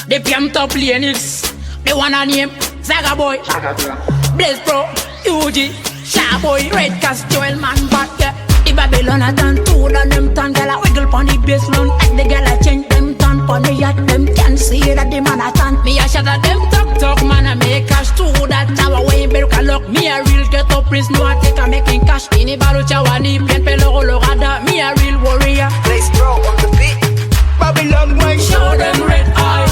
The PM top Lennox, the one I name Zaga Boy, Blaze Pro, UG, Sha Boy, Red Cast, Joel Man, but yeah. The Babylon a done two of them ton, girl a wiggle pon the baseline. At the girl a change them ton pon the yacht, them can see that the man a ton. Me a shot at them talk man a make cash too. That tower way better lock. Me a real get up prince, no a take a making cash. Ini baru cawani, pian pelo Colorado. Me a real warrior. Blaze Pro on the beat. Babylon wine, Show them red eye.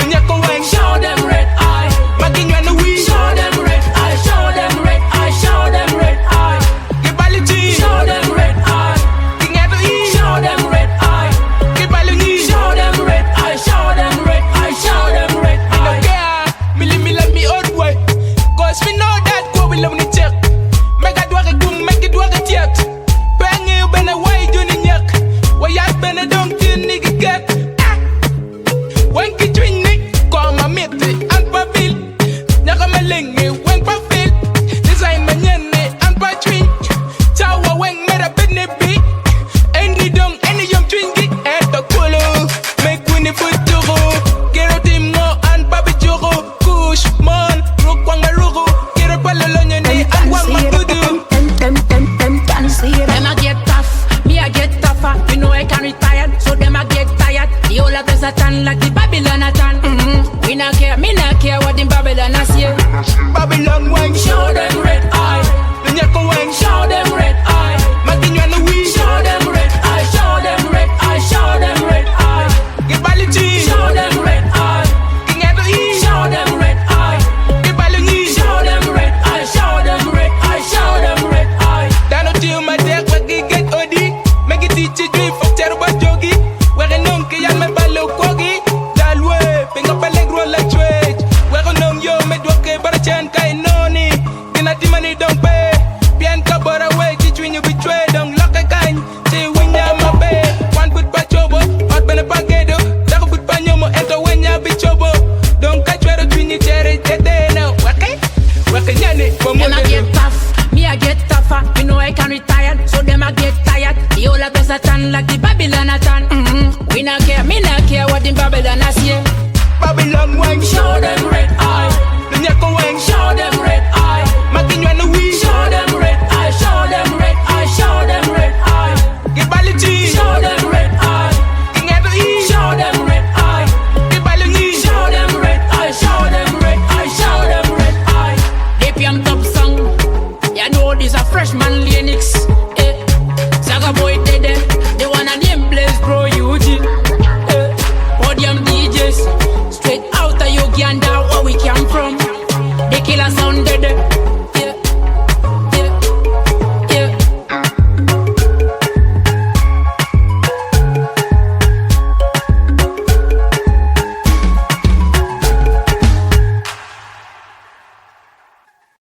Nyako wine, Show them red eye. Maginyo no weed. Show them red eye. Show them red eye. Show them red eye. Gibality, Show them red eye. King Edo E, Show them red eye. Gibaluni, Show them red eye. Show them red eye. Show them red me no eye. care, me love me old boy. Cause me know that go we love me check. Make a dwag gung, make it dwag a tiak. Bang you ben a way you ni nyak. Why ya ben a dong tin nigga get. When ki twin ni, come a meet and pabil. Nyaka malingi, when pa feel. Design manyene and pa twin. Chawa when mera bidne bi. Any dong, any yum twingi. Eto kulu, make winnie foot juro. Kero tim mo and pabi juro. Kush, mon, ruk wang marugu. Kero palolonya ni and wang magudu. Them can see it. Them a get tough, me a get tougher. You know I can retire, so them a get tired. The whole of us a tan like the Babylon a tan. We not care, me not care what the Babylon a say. Babylon wine, Show them red eye. the nyako wine, Show them red eye. Maginyo no weed. Show them red eye. Show them red eye. Show them red eye. Gibality, Show them red eye. King Edo E, Show them red eye. Gibaluni, Show them red eye. Show them red eye. Show them red eye. Dano till my deck, where he get odi. Make it teach you dream for terrible jogi. Where a nung ki yan me balo kogi. Dalwe, ping up a leg roll like trade. Where a nung yo me dwoke barachan kai noni. Dinati money don't pay. Pian kabora way, teach when you betray. Don't lock a kind, say when ya my bed. One put pa chobo, hot ben a pagedo. Dako put pa nyomo, ento when ya be chobo. Don't catch where the twin you cherry, tete now. Wake, wake nyane, Them a get tough, me a get tougher. You know I can retire, so them a get tired. The whole of us a tan like the Babylon a tan. We not care, me not care what the Babylon a say. Babylon wine, Show them red eye. the nyako wine, Show them red eye. Maginyo no weed. Show them red eye. Show them red eye. Show them red eye. Gibality, Show them red eye. King Edo E, Show them red eye. Gibaluni, Show them red eye. Show them red eye. Show them red eye. The PM top song. You know this a freshman Lennox. Zaga Boy dead. The one I name Blaze Pro UG. Podium DJs. Straight out of Uganda where we came from. The killer sound dead.